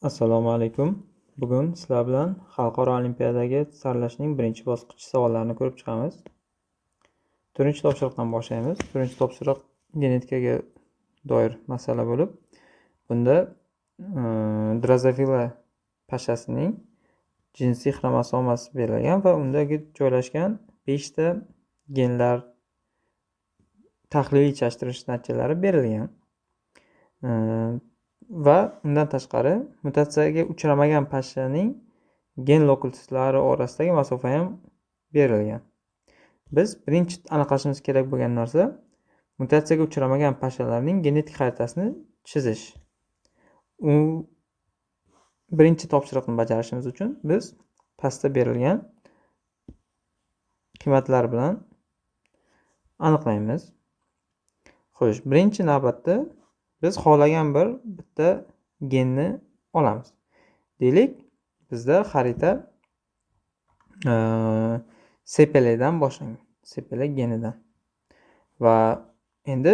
Assalomu alaykum. Bugun sizlar bilan Xalqaro olimpiadaga saralashning birinchi bosqichi savollarini ko'rib chiqamiz. Birinchi topshiriqdan boshlaymiz. Birinchi topshiriq genetikaga doir masala bo'lib, bunda drozofila pashasining jinsiy xromosomasi berilgan va undagi joylashgan 5 ta genlar tahliliy chanishtirish natijalari berilgan. Va undan tashqari mutatsiyaga uchramagan pashshaning gen lokalitetlari orasidagi masofa ham berilgan. Biz birinchi aniqlashimiz kerak bo'lgan narsa mutatsiyaga uchramagan pashshalarning genetik xaritasini chizish. U birinchi topshiriqni bajarishimiz uchun biz pastda berilgan qiymatlar bilan aniqlaymiz. Xo'sh, birinchi navbatda biz xohlagan bitta genni olamiz. Deylik, bizda xarita sepeledan boshlangan. Sepele genidan. Va endi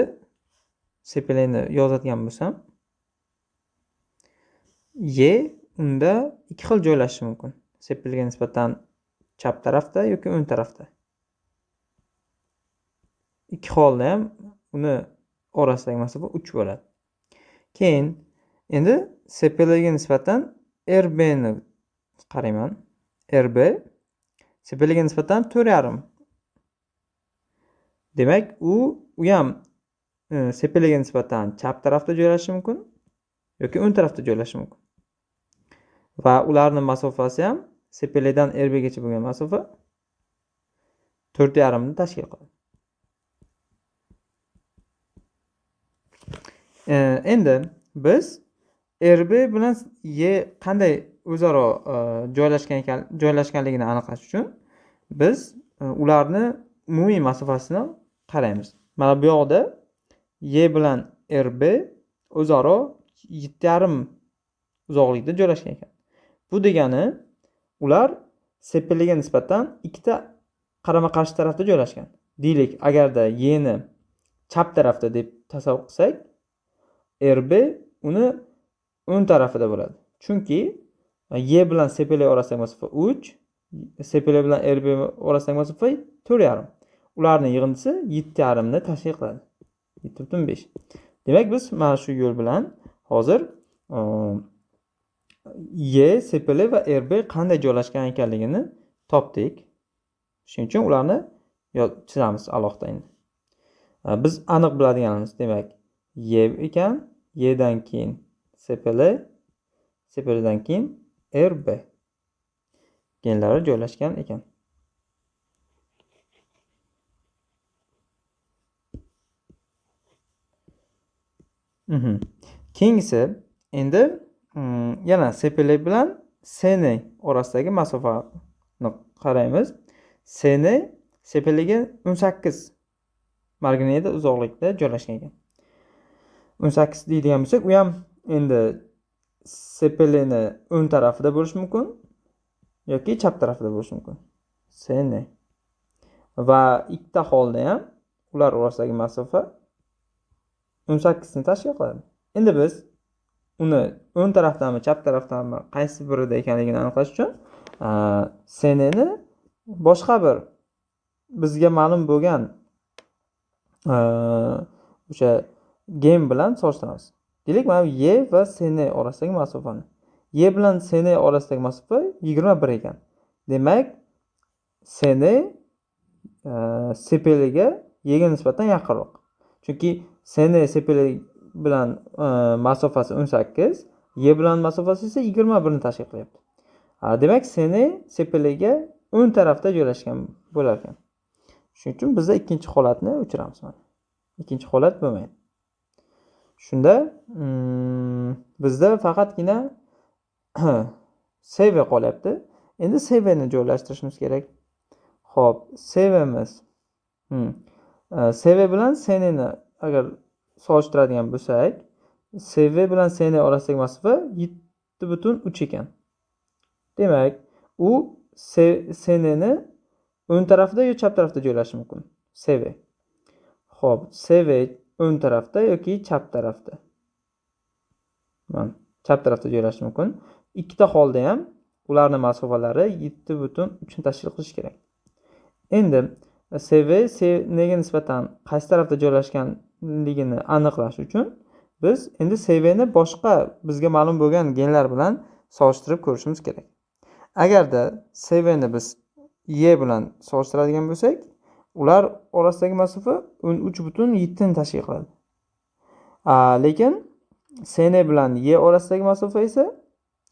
sepeleni yozadigan bo'lsam, Y unda ikki xil joylashishi mumkin. Sepelega nisbatan chap tarafda yoki o'ng tarafda. Ikki holda ham uni orasidagi masofa 3 bo'ladi. Keyin endi sepelega nisbatan RB ni qarayman. RB sepelega nisbatan 4,5. Demak, u ham sepelega nisbatan chap tarafda joylashishi mumkin yoki o'ng tarafda joylashishi mumkin. Va ularning masofasi ham sepeledan RB gacha bo'lgan masofa 4,5 ni tashkil qiladi. Endi biz RB bilan Y qanday o'zaro joylashganligini aniqlash uchun biz ularni umumiy masofasini qaraymiz. Mana bu yoqda Y bilan RB o'zaro 7,5 uzoqlikda joylashgan ekan. Bu degani ular sepelega nisbatan ikkita qarama-qarshi tarafda joylashgan. Deylik, agarda Y ni chap tarafda deb tasavvur qilsak, RB uni o'ng tarafida bo'ladi. Chunki Y bilan sepele orasidagi masofa 3, sepele bilan RB orasidagi masofa 4,5. Ularning yig'indisi 7,5 ni tashkil qiladi. 7,5. Demak, biz mana shu yo'l bilan hozir Y, sepele va RB qanday joylashgan ekanligini topdik. Shuning uchun ularni chizamiz alohida endi. Biz aniq biladiganimiz, demak, Y ekan, Y'dan keyin sepele, sepeledan keyin RB genlari joylashgan ekan. Keyingisi endi yana sepele bilan SN orasidagi masofani qaraymiz. SN sepelega 18 marginida uzoqlikda joylashgan ekan. 18 deydigan bo'lsak, u ham endi sepeleni o'ng tarafida bo'lishi mumkin yoki chap tarafida bo'lishi mumkin. SN. Va ikkita holda ham ular orasidagi masofa 18 ni tashkil qiladi. Endi biz uni o'ng tarafdanmi, chap tarafdanmi, qaysi birida ekanligini aniqlash uchun SN ni boshqa bir bizga ma'lum bo'lgan o'sha gen bilan solishtiramiz. Deylik, mana Y va SN orasidagi masofani. Y bilan SN orasidagi masofa 21 ekan. Demak, SN sepelega Y'ga nisbatan yaqinroq. Chunki SN sepele bilan masofasi 18, Y bilan masofasi esa 21 ni tashkil qilyapti. Demak, SN sepelega o'ng tarafda joylashgan bo'lar ekan. Shuning uchun bizda ikkinchi holatni o'chiramiz mana. Ikkinchi holat bo'lmaydi. Shunda bizda faqatgina CV qolyapti. Endi CV ni joylashtirishimiz kerak. Xo'p, CV'miz CV bilan SN ni agar solishtiradigan bo'lsak, CV bilan SN orasidagi masofa 7,3 ekan. Demak, u SN ni o'ng tarafda yoki chap tarafda joylashi mumkin. CV. Xo'p, CV o'ng tarafda yoki chap tarafda. Mana chap tarafda joylashishi mumkin. Ikkita holda ham ularning masofalari 7,3 ni tashkil qilishi kerak. Endi CV CNga nisbatan qaysi tarafda joylashganligini aniqlash uchun biz endi CV ni boshqa bizga ma'lum bo'lgan genlar bilan solishtirib ko'rishimiz kerak. Agarda CV ni biz Y bilan solishtiradigan bo'lsak, ular orasidagi masofa 13,7 ni tashkil qiladi. Lekin CN bilan Y orasidagi masofa esa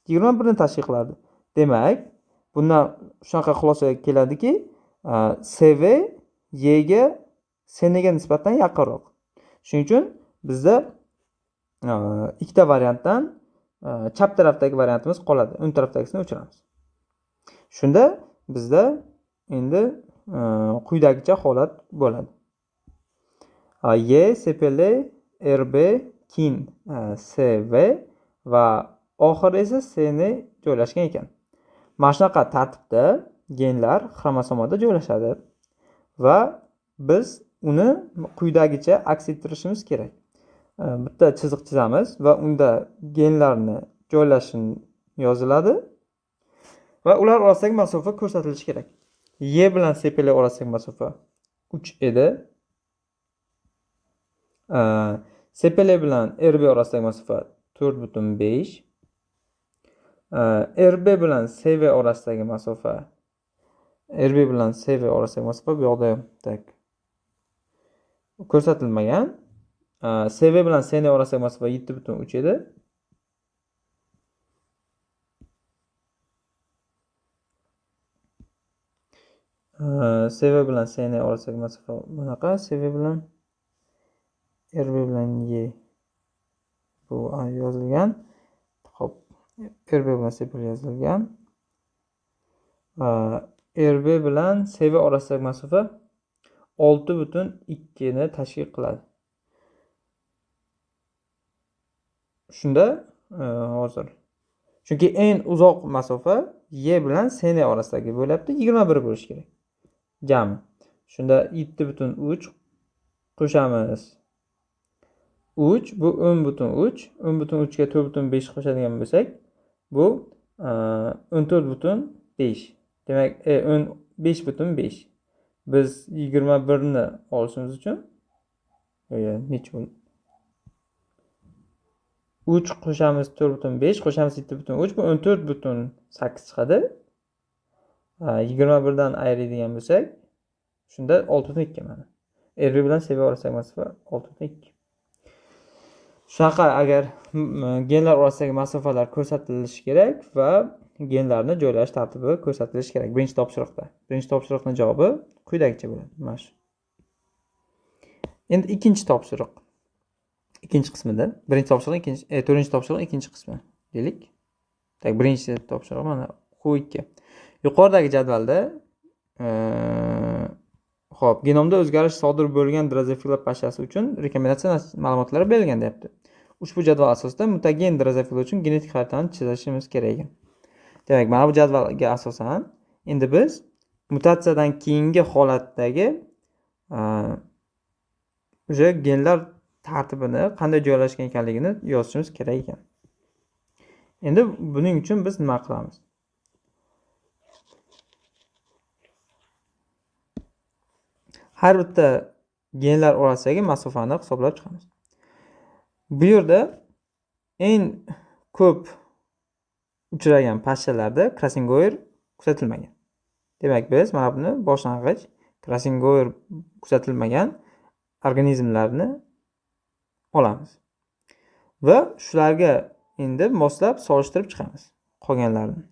21 ni tashkil qiladi. Demak, bundan shunaqa xulosaga keladiki, CV Y ga CN ga nisbatan yaqinroq. Shuning uchun bizda ikkita variantdan chap tarafdagi variantimiz qoladi. O'ng tarafdagisini o'chiramiz. Shunda bizda endi quyidagicha holat bo'ladi. Y sepeli RB kin CV va oxiri esa CN joylashgan ekan. Mana shunaqa tartibda genlar xromosomada joylashadi va biz uni quyidagicha aks ettirishimiz kerak. Bitta chiziq chizamiz va unda genlarni joylashini yoziladi va ular orasidagi masofa ko'rsatilishi kerak. Y bilan sepeli orasidagi masofa 3 edi. Sepeli bilan RB orasidagi masofa 4,5. RB bilan CV orasidagi masofa bu yoqda tak ko'rsatilmagan. CV bilan CN orasidagi masofa 7,3 edi. CV bilan CN orasidagi masofa bunaqa, CV bilan RB bilan Y bu yozilgan. Xo'p, RB bilan sepeli yozilgan. RB bilan CV orasidagi masofa 6,2 ni tashkil qiladi. Shunda hozir chunki eng uzoq masofa Y bilan CN orasidagi bo'lyapti, 21 bo'lishi kerak. Jami. Shunda 7,3 qo'shamiz. 3 bu 10,3, 10,3 ga 4,5 qo'shadigan bo'lsak, bu 14,5. Demak, 15,5. Biz 21 ni olishimiz uchun necha bo'ldi? 3 qo'shamiz 4,5 qo'shamiz 7,3 bu 14,8 chiqadi. 21 dan ayiradigan bo'lsak, shunda 6,2 mana. RB bilan CV orasidagi masofa 6,2. Shunaqa agar genlar orasidagi masofalar ko'rsatilishi kerak va genlarni joylash tartibi ko'rsatilishi kerak birinchi topshiriqda. Birinchi topshiriqning javobi quyidagicha bo'ladi. Mana shu. Endi ikkinchi topshiriq. Ikkinchi qismida, birinchi topshiriq, to'rtinchi topshiriq ikkinchi qismi deylik. Tak, birinchi topshiriq mana Q2. Yuqoridagi jadvalda xo'p, genomda o'zgarish sodir bo'lgan drozofila pashasi uchun rekomendatsiya ma'lumotlari berilgan deyapti. Ushbu jadval asosida mutagen drozofila uchun genetik xaritani chizishimiz kerak ekan. Demak, mana bu jadvalga asosan endi biz mutatsiyadan keyingi holatdagi o'sha genlar tartibini qanday joylashgan ekanligini yozishimiz kerak ekan. Endi buning uchun biz nima qilamiz? Har bitta genlar orasidagi masofani hisoblab chiqamiz. Bu yerda eng ko'p uchragan pashshalarda Krasingoyer kuzatilmagan. Demak, biz mana buni boshlang'ich Krasingoyer kuzatilmagan organizmlarni olamiz. Va shularga endi moslab solishtirib chiqamiz qolganlarini.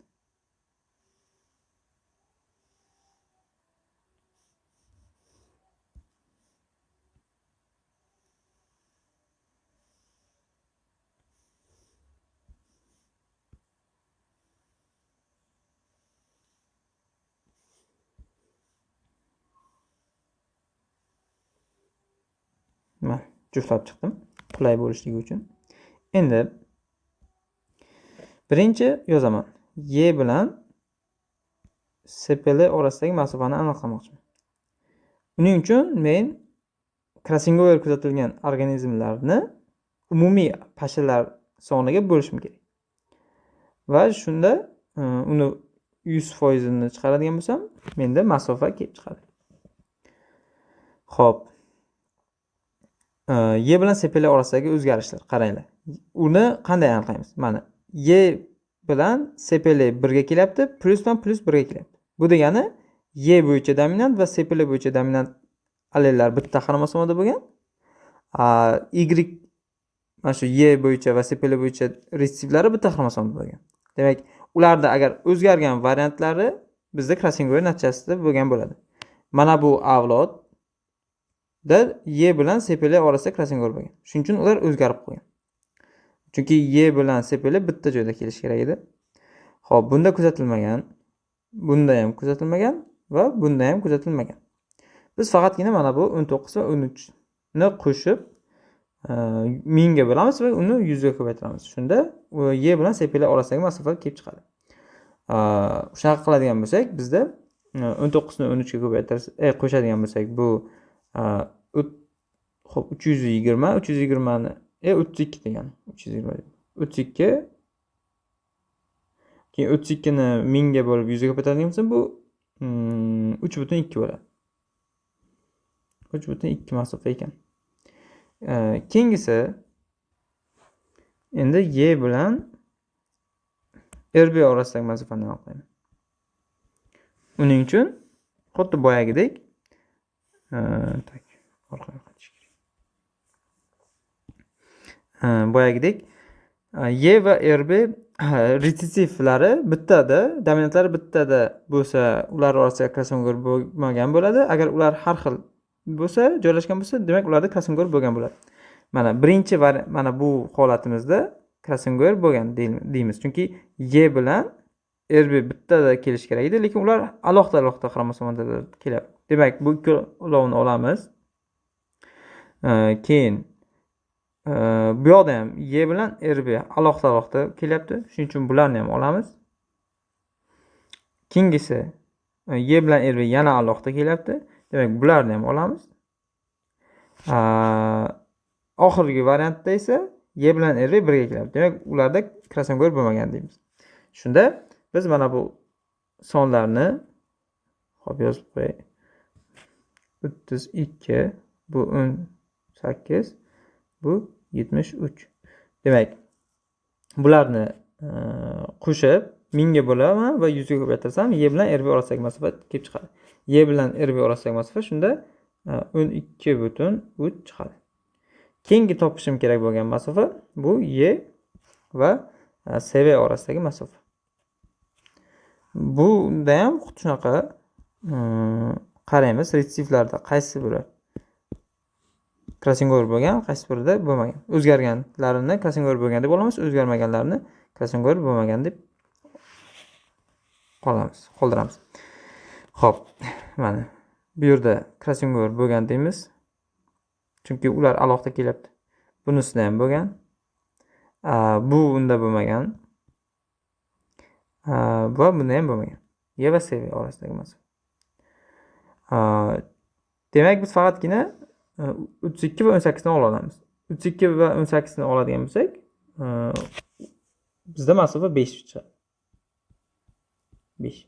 Mana juftlab chiqdim qulay bo'lishligi uchun. Endi birinchi yozaman. Y bilan sepeli orasidagi masofani aniqlamoqchiman. Uning uchun men Krasingoyer kuzatilgan organizmlarni umumiy pashshalar soniga bo'lishim kerak. va shunda uni 100%ni chiqaradigan bo'lsam, menda masofa kelib chiqadi. Xo'p. Y bilan sepili orasidagi o'zgarishlar qaranglar. Uni qanday aniqlaymiz? Mana y bilan sepili birga kelyapti, plus bilan plus birga kelyapti. Bu degani y bo'yicha dominant va sepili bo'yicha dominant allellar bitta xromosomada bo'lgan. Y mana shu y bo'yicha va sepili bo'yicha retsessivlari bitta xromosomda bo'lgan. Demak, ularda agar o'zgargan variantlari bizda Krassengoer natijasida bo'lgan bo'ladi. Mana bu avlod y bilan sepili orasida Krassengoer bo'lgan. Shuning uchun ular o'zgarib qolgan. Chunki y bilan sepili bitta joyda kelishi kerak edi. Xo'p, bunda kuzatilmagan, bunda ham kuzatilmagan va bunda ham kuzatilmagan. Biz faqatgina mana bu 19 va 13 ni qo'shib mingga bo'lamiz va uni 100 ga ko'paytiramiz. Shunda y bilan sepili orasidagi masofa kelib chiqadi. Shunaqa qiladigan bo'lsak, bizda 19 ni 13 ga qo'shadigan bo'lsak, bu xo'p 320 ni 32 degani. 32 keyin 32 ni 1000 ga bo'lib 100 ga ko'paytiradigan bo'lsa, bu 3.2 bo'ladi. 3.2 masofa ekan. Keyingisi endi y bilan rb orasidagi masofani aniqlaymiz. Uning uchun xuddi boyagidek boyagidek y va rb retsessivlari bittada, dominantlari bittada bo'lsa, ular orasida Krassengoer bo'lmagan bo'ladi. Agar ular har xil bo'lsa, joylashgan bo'lsa, demak ularda Krassengoer bo'lgan bo'ladi. Mana birinchi mana bu holatimizda Krassengoer bo'lgan deymiz. Chunki y bilan rb bittada kelish kerak edi, lekin ular alohida xromosomada kelyapti. Demak, bu ikkovini olamiz. Keyin bu yoqda ham y bilan rb alohida kelyapti. Shuning uchun bularni ham olamiz. Keyingisi y bilan rb yana alohida kelyapti. Demak, bularni ham olamiz. Oxirgi variantda esa y bilan rb birga kelyapti. Demak, ularda Krassengoer bo'lmagan deymiz. Shunda biz mana bu sonlarni yozib qo'yay. 32, bu 18, bu 73. Demak, bularni qo'shib 1000 ga bo'laman va 100 ga ko'paytirsam, y bilan rb orasidagi masofa kelib chiqadi. Y bilan rb orasidagi masofa shunda 12.3 chiqadi. Keyingi topishim kerak bo'lgan masofa bu y va cv orasidagi masofa. Bunda ham xuddi shunaqa qaraymiz, retsessivlarda qaysi biri Krassengoer bo'lgan, qaysi birida bo'lmagan. O'zgarganlarini Krassengoer bo'lgan deb olamiz, o'zgarmaganlarini Krassengoer bo'lmagan deb qoldiramiz. Xo'p, mana bu yerda Krassengoer bo'lgan deymiz. Chunki ular alohida kelyapti. Bunisida ham bo'lgan. Bu unda bo'lmagan. Va bunda ham bo'lmagan. Y va CV orasidagi masofa. Demak, biz faqatgina 32 va 18 ni olamiz. 32 va 18 ni oladigan bo'lsak, bizda masofa 5 chiqadi. 5.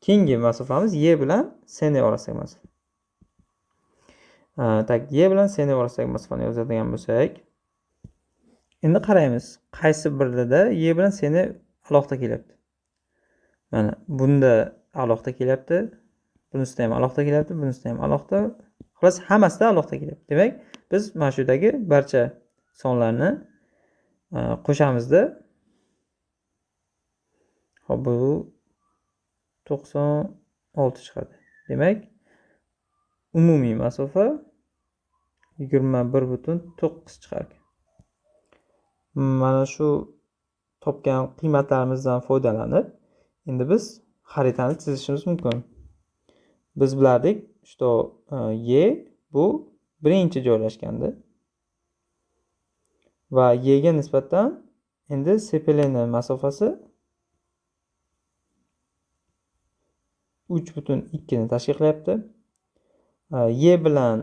Keyingi masofamiz y bilan cn orasidagi masofa. Y bilan cn orasidagi masofani yozadigan bo'lsak, endi qaraymiz, qaysi birida y bilan cn alohida kelyapti. Mana bunda alohida kelyapti, bunisida ham alohida kelyapti, bunisida ham alohida. Xo'las, hammasida alohida kelyapti. Demak, biz mana shu yerdagi barcha sonlarni qo'shamizda, hop, bu 96 chiqadi. Demak, umumiy masofa 21.9 chiqar ekan. Mana shu topgan qiymatlarimizdan foydalanib, endi biz xaritani chizishimiz mumkin. Biz bilardik, что y bu birinchi joylashganda va y ga nisbatan endi sepelini masofasi 3.2 ni tashkil qilyapti. Y bilan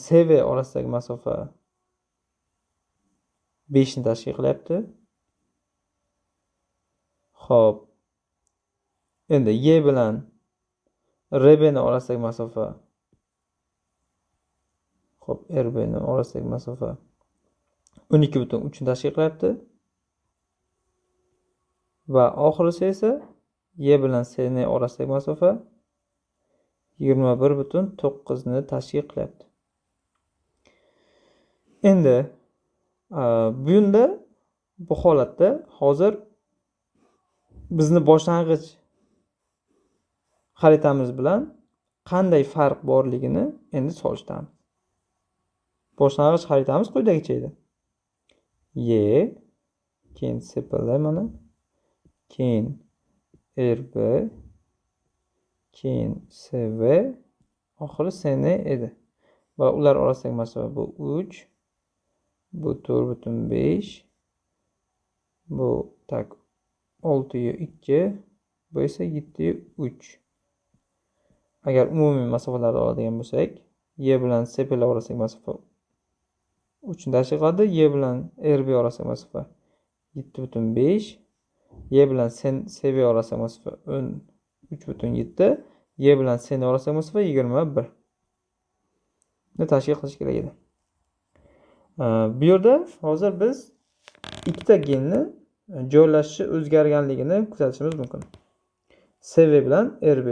CV orasidagi masofa 5 ni tashkil qilyapti. Xo'p, endi Y bilan RB'ni orasidagi masofa. Xo'p, RB'ni orasidagi masofa 12,3 tashkil qilyapti. Va oxirisi esa Y bilan S'ni orasidagi masofa 21,9 ni tashkil qilyapti. Endi bunda bu holatda hozir bizni boshlang'ich xaritamiz bilan qanday farq borligini endi solishtamiz. Boshlang'ich xaritamiz quyidagicha edi. Y, keyin sepildi mana, keyin RB, keyin SV, oxiri SN edi. Va ular orasidagi masofa bu 3, bu 4,5, bu tak 6,2, bu esa 7,3. Agar umumiy masofalarni oladigan bo'lsak, Y bilan SP orasidagi masofa 3 ni tashkil qiladi. Y bilan RB orasidagi masofa 7,5, Y bilan SV orasidagi masofa 13,7, Y bilan SN orasidagi masofa 21 ni tashkil qilish kerak edi. Bu yerda hozir biz ikkita genni joylashishi o'zgarganligini kuzatishimiz mumkin. SV bilan RB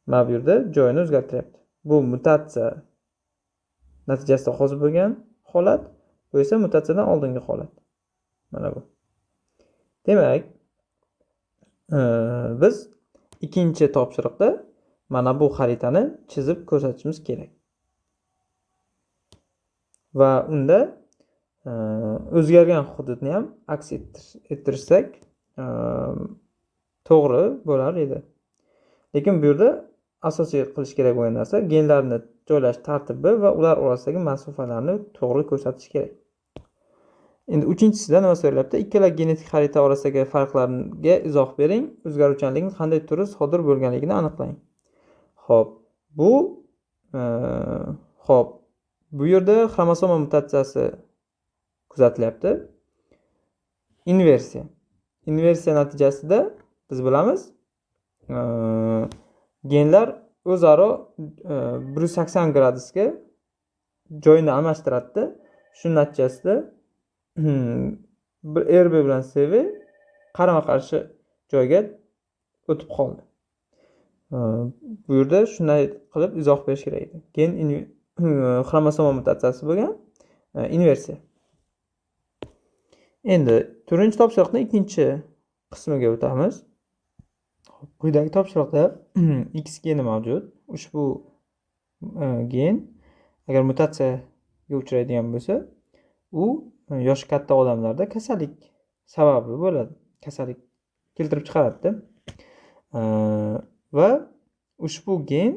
mana bu yerda joyini o'zgartiryapti. Bu mutatsiya natijasida hosil bo'lgan holat, bu esa mutatsiyadan oldingi holat. Mana bu. Demak, biz ikkinchi topshiriqda mana bu xaritani chizib ko'rsatishimiz kerak. Va unda o'zgargan hududni ham aks ettirsak to'g'ri bo'lar edi. Lekin bu yerda asosiy qilish kerak bo'lgan narsa genlarni joylash tartibi va ular orasidagi masofalarni to'g'ri ko'rsatish kerak. Endi uchinchisida nima so'ralyapti? Ikkala genetik xarita orasidagi farqlarga izoh bering. O'zgaruvchanlikning qanday turi sodir bo'lganligini aniqlang. Xo'p, bu yerda xromosoma mutatsiyasi kuzatilyapti. Inversiya natijasida biz bilamiz, genlar o'zaro 180 gradusga joyini almashtiradi. Shu natijasida RB bilan SV qarama-qarshi joyga o'tib qoldi. Bu yerda shunday qilib izoh berish kerak edi. Gen xromosoma mutatsiyasi bo'lgan inversiya. Endi to'rtinchi topshiriqning ikkinchi qismiga o'tamiz. Quyidagi topshiriqda X geni mavjud. Ushbu gen agar mutatsiyaga uchraydigan bo'lsa, u yoshi katta odamlarda kasallik sababi bo'ladi. Kasallik keltirib chiqaradi. Va ushbu gen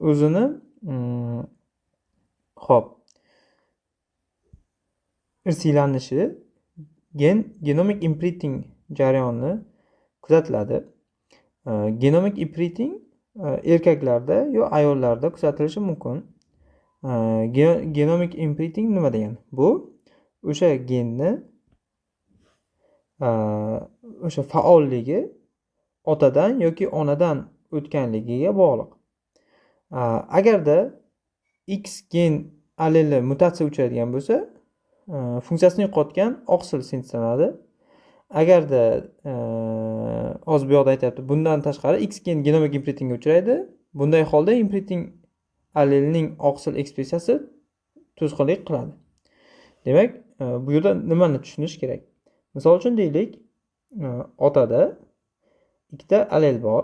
o'zini irsiylanishi genomic imprinting jarayoni kuzatiladi. Genomic imprinting erkaklarda yoki ayollarda kuzatilishi mumkin. Genomic imprinting nima degani? Bu o'sha genni o'sha faolligi otadan yoki onadan o'tganligiga bog'liq. Agarda X gen alleli mutatsiya uchraydigan bo'lsa, funksiyasini yo'qotgan oqsil sintezlanadi. Agarda hozir bu yoqda aytyapti, bundan tashqari X gen genomik imprintingga uchraydi. Bunday holda imprinting allelining oqsil ekspressiyasi to'sqinlik qiladi. Demak, bu yerda nimani tushunish kerak? Misol uchun deylik, otada ikkita allel bor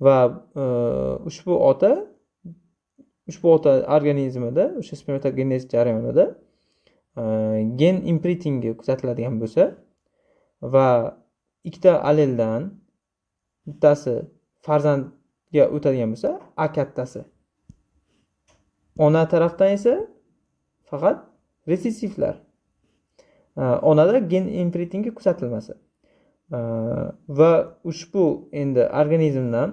va ushbu ota organizmida, o'sha spermatogenez jarayonida gen imprintingi kuzatiladigan bo'lsa va ikkita alleldan bittasi farzandga o'tadigan bo'lsa, A kattasi. Ona tarafdan esa faqat resessivlar. Onada gen imprintingi kuzatilmasa. Va ushbu endi organizmdan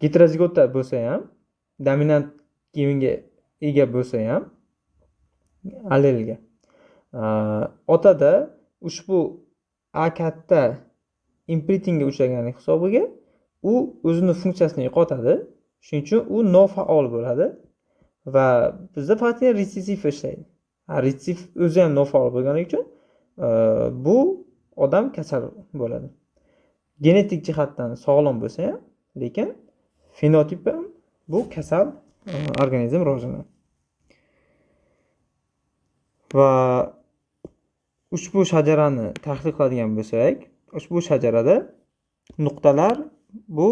heterozigota bo'lsa ham, dominant genga ega bo'lsa ham allelga otada ushbu A katta imprintingga uchragani hisobiga u o'zini funksiyasini yo'qotadi. Shuning uchun u nofaol bo'ladi va bizda faqat retsessiv ishlaydi. Retsessiv o'zi ham nofaol bo'lgani uchun bu odam kasal bo'ladi. Genetik jihatdan sog'lom bo'lsa ham, lekin fenotipi ham bu kasal organizm rivojlanadi. Va ushbu shajarani tahlil qiladigan bo'lsak, ushbu shajarada nuqtalar bu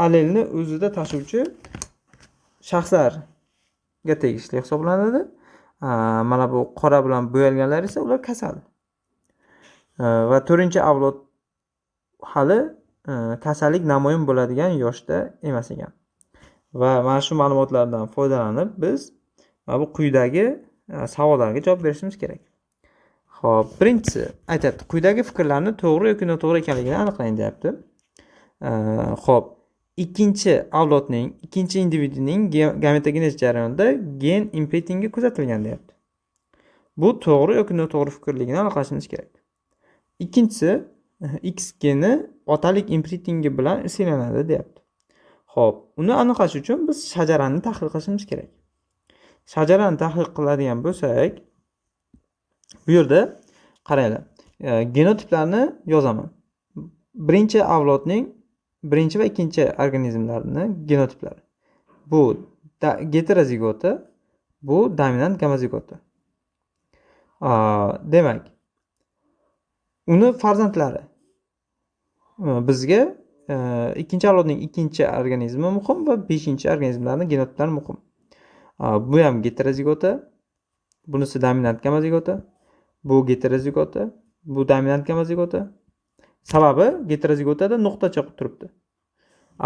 allelni o'zida tashuvchi shaxslarga tegishli hisoblanadi. Mana bu qora bilan bo'yalganlar esa ular kasal. Va 4-avlod hali kasallik namoyon bo'ladigan yoshda emas ekan. Va mana shu ma'lumotlardan foydalanib biz mana bu quyidagi savollarga javob berishimiz kerak. Xo'p, birinchisi aytadi, quyidagi fikrlarni to'g'ri yoki noto'g'ri ekanligini aniqlang deyapti. Xo'p, ikkinchi avlodning, ikkinchi individuning gametogenez jarayonida gen imprintingi kuzatilgan deyapti. Bu to'g'ri yoki noto'g'ri fikrligini aniqlashimiz kerak. Ikkinchisi, X geni otalik imprintingi bilan islanadi deyapti. Xo'p, uni aniqlash uchun biz shajarani tahlil qilishimiz kerak. Shajarani tahlil qiladigan bo'lsak, bu yerda qaranglar, genotiplarni yozaman. Birinchi avlodning birinchi va ikkinchi organizmlarning genotiplari. Bu heterozigota, bu dominant gamazigota. Demak, uni farzandlari bizga ikkinchi avlodning ikkinchi organizmi muhim va 5-organizmlarning genotiplari muhim. Bu ham heterozigota, bunisi dominant gamazigota, bu heterozigota, bu dominant gamazigota. Sababi heterozigotada nuqtacha turibdi.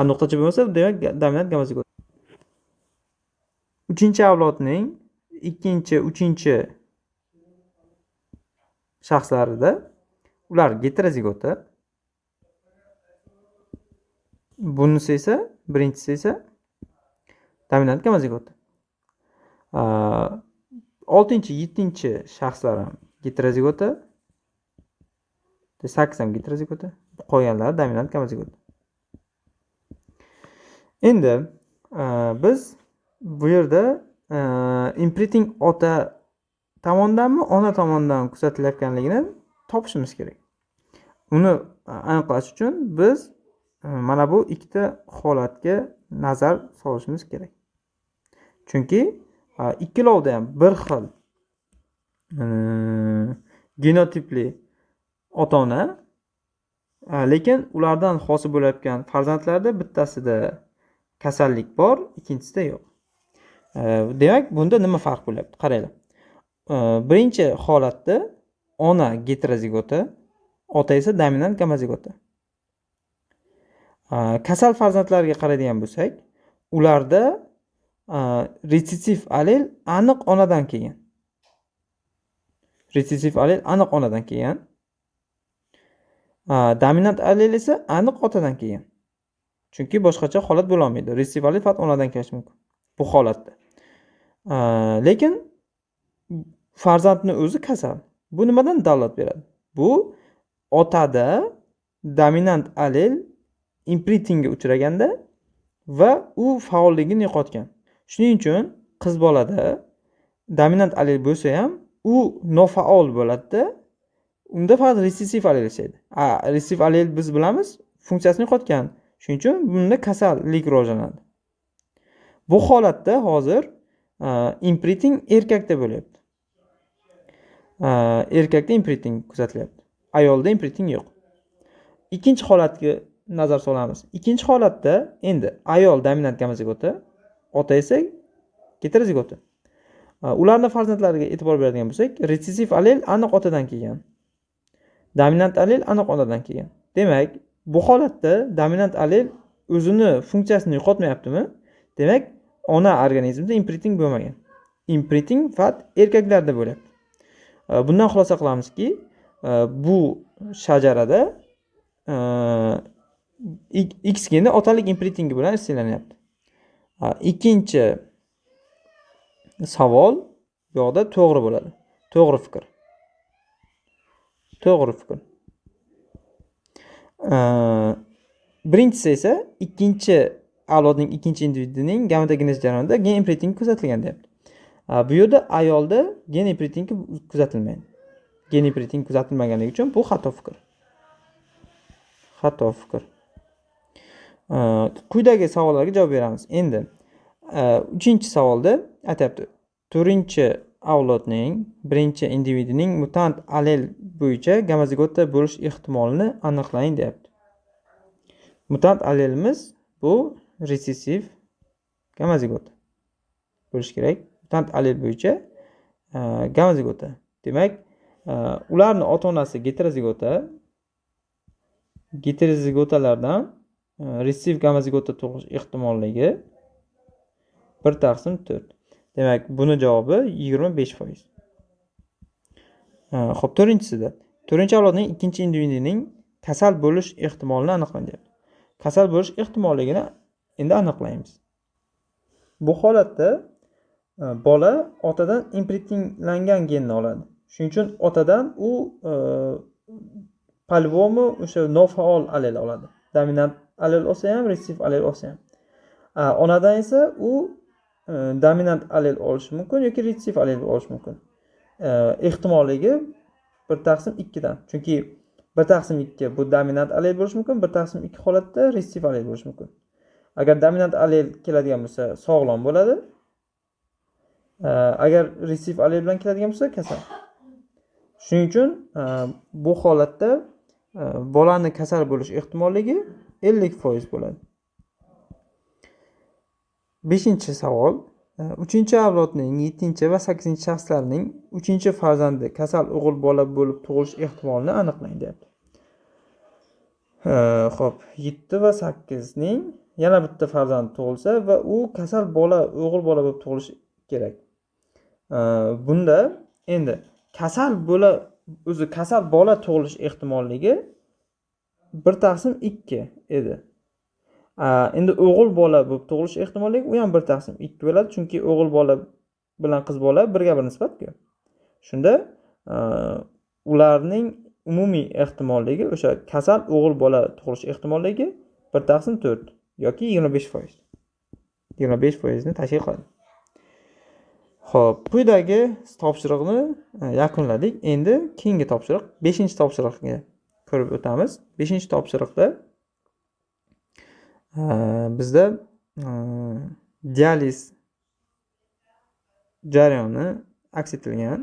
Nuqtacha bo'lmasa, demak dominant gamazigota. 3-avlodning 2-3 shaxslarida ular heterozigota. Bunisi esa, birinchisi esa dominant gamazigota. 6-7 shaxslar ham heterozigota. 8 ham heterozigota. Qolganlari dominant gamazigota. Endi biz bu yerda imprinting ota tomonidanmi, ona tomonidan kuzatilayotganligini topishimiz kerak. Uni aniqlash uchun biz mana bu ikkita holatga nazar solishimiz kerak. Chunki ikkalovda ham bir xil genotipli ota-ona, lekin ulardan hosil bo'layotgan farzandlarda bittasida kasallik bor, ikkinchisida yo'q. Demak, bunda nima farq bo'lyapti? Qaranglar. Birinchi holatda ona heterozigota, ota esa dominant gamazigota. Kasal farzandlarga qaraydigan bo'lsak, ularda retsessiv allel aniq onadan kelgan. Retsessiv allel aniq onadan kelgan. Dominant allel esa aniq otadan kelgan. Chunki boshqacha holat bo'la olmaydi. Retsessiv allel faqat onadan kelishi mumkin bu holatda. Lekin farzandning o'zi kasal. Bu nimadan dalolat beradi? Bu otada dominant allel imprintingga uchraganda va u faolligini yo'qotgan. Shuning uchun qiz bolada dominant allel bo'lsa ham u nofaol bo'ladi-da. Unda faqat retsessiv allel ishlaydi. Retsessiv allel biz bilamiz, funksiyasini yo'qotgan. Shuning uchun bunda kasallik rivojlanadi. Bu holatda hozir imprinting erkakda bo'lyapti. Erkakda imprinting kuzatilyapti. Ayolda imprinting yo'q. Ikkinchi holatga nazar solamiz. Ikkinchi holatda endi ayol dominant gamazigota, ota esa heterozigota. Ularning farzandlariga e'tibor beradigan bo'lsak, retsessiv allel aniq otadan kelgan. Dominant allel aniq onadan kelgan. Demak, bu holatda dominant allel o'zini funksiyasini yo'qotmayaptimi? Demak, ona organizmda imprinting bo'lmagan. Imprinting faqat erkaklarda bo'lyapti. Bundan xulosa qilamizki, bu shajarada X geni otalik imprintingi bilan ishlanyapti. Ikkinchi savol bu yoqda to'g'ri bo'ladi. To'g'ri fikr. To'g'ri fikr. Birinchisi esa ikkinchi avlodning ikkinchi individining gametogenez jarayonida gen imprinting kuzatilgan deyapti. Bu yerda ayolda gen imprinting kuzatilmaydi. Gen imprinting kuzatilmaganligi uchun bu xato fikr. Xato fikr. Quyidagi savollarga javob beramiz. Endi 3-savolda aytyapti. 4-avlodning birinchi individining mutant allel bo'yicha gamozigota bo'lish ehtimolini aniqlang deyapti. Mutant allelimiz bu resessiv gamozigota bo'lish kerak. Mutant allel bo'yicha gamozigota. Demak, ularni ota-onasi heterozigota. Heterozigotalardan resessiv gamozigota tug'ilish ehtimolligi 1/4. Demak, buni javobi 25%. Xo'p, 4-sida 4-avlodning ikkinchi individining kasal bo'lish ehtimolini aniqlang deyapti. Kasal bo'lish ehtimolligini endi aniqlaymiz. Bu holatda bola otadan imprintinglangan genni oladi. Shuning uchun otadan u polvomi o'sha nofaol allel oladi. Dominant allel olsa ham, resessiv allel olsa ham. Onadan esa u dominant allel olishi mumkin yoki resessiv allel olishi mumkin. Ehtimolligi 1/2dan. Chunki 1/2 bu dominant allel bo'lishi mumkin, 1/2 holatda resessiv allel bo'lishi mumkin. Agar dominant allel keladigan bo'lsa, sog'lom bo'ladi. Agar resessiv allel bilan keladigan bo'lsa, kasal. Shuning uchun bu holatda bolani kasal bo'lish ehtimolligi 50% bo'ladi. 5-savol. 3-avlodning 7 va 8-shaxslarning 3-farzandi kasal o'g'il bola bo'lib tug'ilish ehtimolini aniqlang deyapti. Xo'p, 7 va 8ning yana bitta farzandi tug'ilsa va u kasal bola, o'g'il bola bo'lib tug'ilishi kerak. Bunda endi kasal bola tug'ilish ehtimolligi 1/2 edi. Endi o'g'il bola bo'lib tug'ilish ehtimolligi u ham 1/2 bo'ladi, chunki o'g'il bola bilan qiz bola 1/1 nisbat-ku. Shunda ularning umumiy ehtimolligi o'sha kasal o'g'il bola tug'ilish ehtimolligi 1/4 yoki 25%. 25% ni tashkil qiladi. Xo'p, quyidagi topshiriqni yakunladik. Endi keyingi topshiriq 5-topshiriqga ko'rib o'tamiz. 5-topshiriqda bizda dializ jarayoni aks etilgan.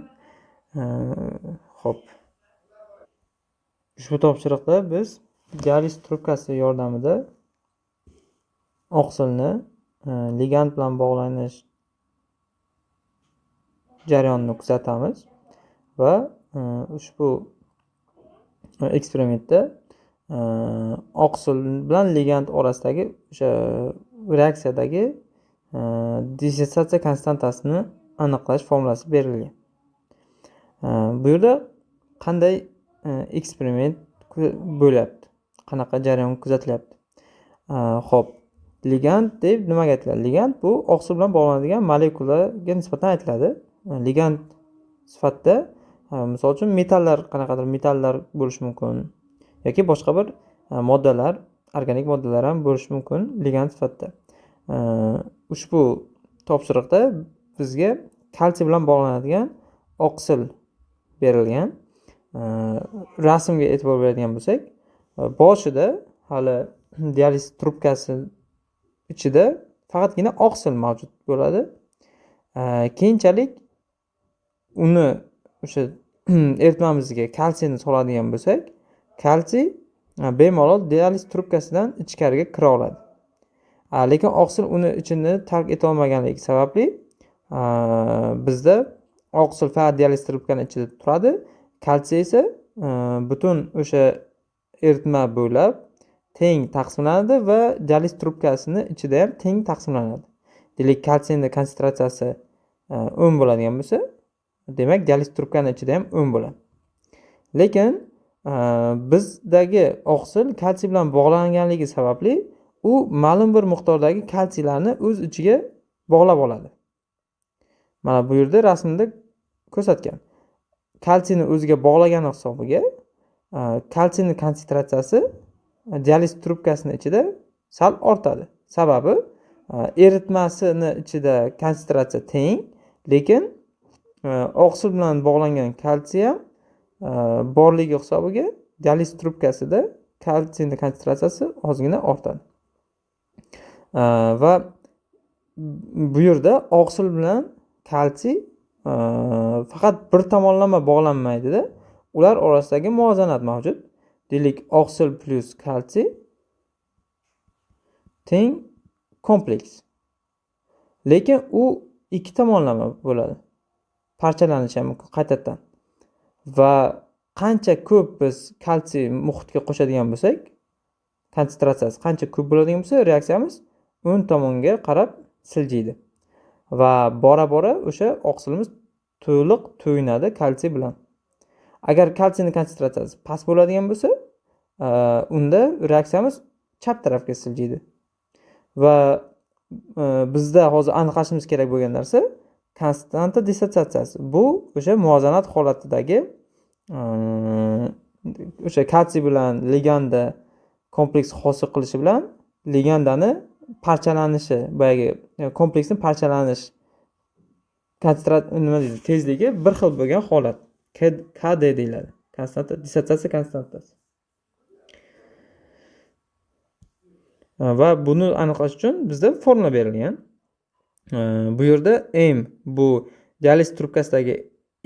Xo'p. Ushbu topshiriqda biz dializ trubkasi yordamida oqsilni ligand bilan bog'lanish jarayonini kuzatamiz va ushbu eksperimentda oqsil bilan ligand orasidagi o'sha reaksiyadagi dissotsiatsiya konstantasini aniqlash formulasi berilgan. Bu yerda qanday eksperiment bo'lyapti? Qanaqa jarayon kuzatilyapti? Xo'p, ligand deb nimaga aytiladi? Ligand bu oqsil bilan bog'lanadigan molekulaga nisbatan aytiladi. Ligand sifatida misol uchun qanaqadir metallar bo'lishi mumkin yoki boshqa bir moddalar, organik moddalar ham bo'lishi mumkin ligand sifatida. Ushbu topshiriqda bizga kalsiy bilan bog'lanadigan oqsil berilgan. Rasmga e'tibor beradigan bo'lsak, boshida hali dializ trubkasi ichida faqatgina oqsil mavjud bo'ladi. Keyinchalik uni o'sha eritmamizga kalsiyni soladigan bo'lsak, kalsiy bemalol dializ trubkasidan ichkariga kira oladi. Lekin oqsil uni ichini tark eta olmaganligi sababli bizda oqsil faqat dializ trubkasining ichida turadi, kalsiy esa butun o'sha eritma bo'ylab teng taqsimlanadi va dializ trubkasini ichida ham teng taqsimlanadi. Demak, kalsiyning konsentratsiyasi 10 bo'ladigan bo'lsa, demak dializ trubkasining ichida ham 10 bo'ladi. Lekin bizdagi oqsil kalsiy bilan bog'langanligi sababli u ma'lum bir miqdordagi kalsiylarni o'z ichiga bog'lab oladi. Mana bu yerda rasmda ko'rsatgan. kalsiyni o'ziga bog'lagani hisobiga kalsiyni konsentratsiyasi dializ trubkasini ichida sal ortadi. Sababi eritmasini ichida konsentratsiya teng, lekin oqsil bilan bog'langan kalsiy ham borligi hisobiga dializ trubkasida kalsiyni konsentratsiyasi ozgina ortadi. Va bu yerda oqsil bilan kalsiy faqat bir tomonlama bog'lanmaydi-da, ular orasidagi muvozanat mavjud. Deylik, oqsil plus kalsiy teng kompleks. Lekin u ikki tomonlama bo'ladi. Parchalanishi ham mumkin qaytadan. Va qancha ko'p biz kalsiy muhitga qo'shadigan bo'lsak, konsentratsiyasi qancha ko'p bo'ladigan bo'lsa, reaksiyamiz o'ng tomonga qarab siljiydi. Va bora-bora o'sha oqsilimiz to'liq to'yinadi kalsiy bilan. Agar kalsiyning konsentratsiyasi past bo'ladigan bo'lsa, unda reaksiyamiz chap tarafga siljiydi. Va bizda hozir aniqlashimiz kerak bo'lgan narsa konstanta dissotsiatsiyasi. Bu o'sha muvozanat holatidagi o'sha kalsiy bilan liganda kompleks hosil qilishi bilan ligandani parchalanishi, boyagi kompleksning parchalanish nima deydi, tezligi bir xil bo'lgan holat. KD deyiladi. Konstanta dissotsiatsiya konstantasi. Va buni aniqlash uchun bizda formula berilgan. Bu yerda M bu dializ trubkasidagi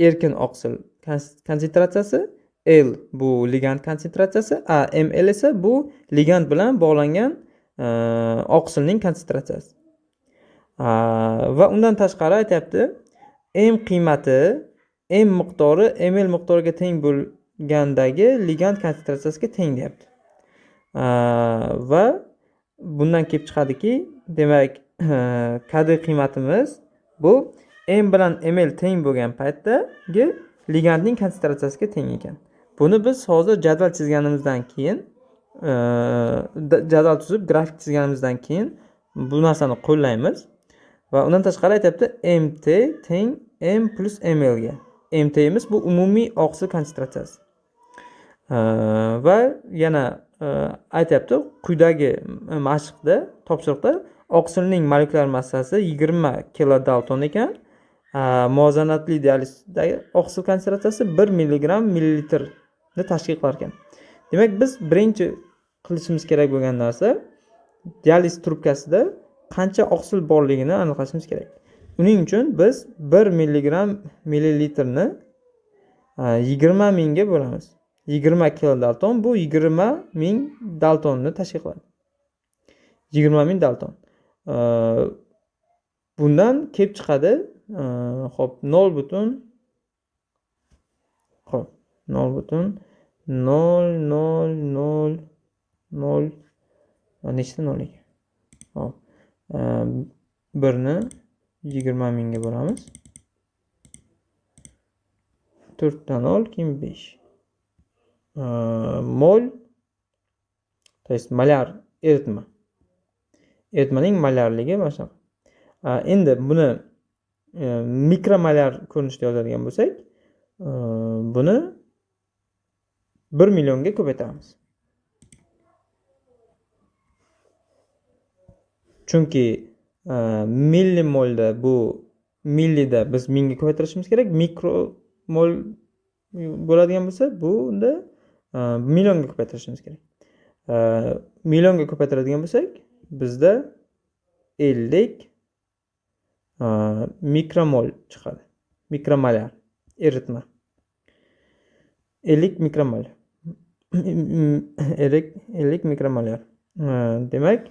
erkin oqsil konsentratsiyasi, L bu ligand konsentratsiyasi, a Ml esa bu ligand bilan bog'langan oqsilning konsentratsiyasi. Va undan tashqari aytayapti, M qiymati M miqdori ml miqdoriga teng bo'lgandagi ligand konsentratsiyasiga teng deyapti. Va bundan kelib chiqadiki, demak, KD qiymatimiz bu M bilan ml teng bo'lgan paytdagi ligandning konsentratsiyasiga teng ekan. Buni biz hozir jadval chizganimizdan keyin, jadval tuzib grafik chizganimizdan keyin bu narsani qo'llaymiz. Va undan tashqari aytayapti, MT teng M plus ml ga. MT'miz bu umumiy oqsil konsentratsiyasi. Va yana aytayapti, quyidagi mashqda, topshiriqda oqsilning molekulyar massasi 20 kilodalton ekan. Muvozanatli dializdagi oqsil konsentratsiyasi 1 mg millilitrni tashkil qilar ekan. Demak, biz birinchi qilishimiz kerak bo'lgan narsa dializ trubkasida qancha oqsil borligini aniqlashimiz kerak. Uning uchun biz 1 mg millilitrni 20 mingga bo'lamiz. 20 kilodalton bu 20 ming daltonni tashkil qiladi. 20 ming dalton. Bundan kelib chiqadi, xo'p, 0.0 nechta 0 ekan? Xo'p. 1 ni 20 mingga bo'lamiz. 4 ta 0 keyin 5. Mol, to есть molar eritma. Eritmaning molarligi mana shunaqa. Endi buni mikromolar ko'rinishda yozadigan bo'lsak, buni 1 millionga ko'paytiramiz. Chunki millimolda, bu millida biz mingga ko'paytirishimiz kerak. Mikromol bo'ladigan bo'lsa, bunda millionga ko'paytirishimiz kerak. Millionga ko'paytiradigan bo'lsak, bizda 50 mikromol chiqadi. Mikromolar eritma. 50 mikromol. 50 mikromolar. Demak,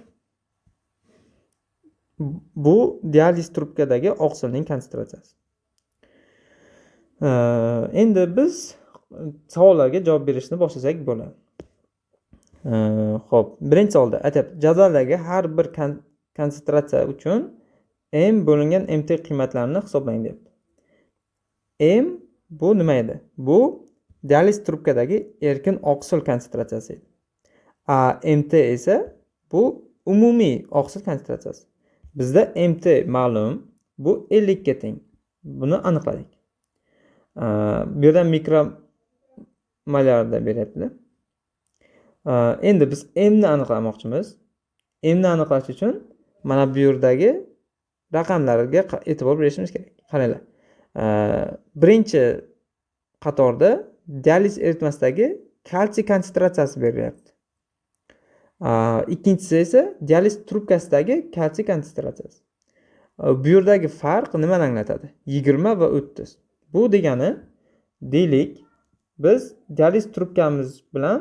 bu dializ trubkadagi oqsilning konsentratsiyasi. Endi biz savollarga javob berishni boshlasak bo'ladi. Xo'p, birinchi savolda aytayapti, jadvaldagi har bir konsentratsiya uchun M bo'lingan MT qiymatlarini hisoblang deyapti. M bu nima edi? Bu dializ trubkadagi erkin oqsil konsentratsiyasi edi. MT esa bu umumiy oqsil konsentratsiyasi. Bizda MT ma'lum, bu 50 ga teng. Buni aniqladik. Bu yerdan mikromolyarda beryapti. Endi biz m ni aniqlamoqchimiz. M ni aniqlash uchun mana bu yerdagi raqamlarga e'tibor berishimiz kerak. Qaranglar. Birinchi qatorda dializ eritmasidagi kalsiy konsentratsiyasi berilyapti. Ikkinchisi esa dializ trubkasidagi kalsiy konsentratsiyasi. Bu yerdagi farq nimani anglatadi? 20 va 30. Bu degani, deylik, biz dializ trubkamiz bilan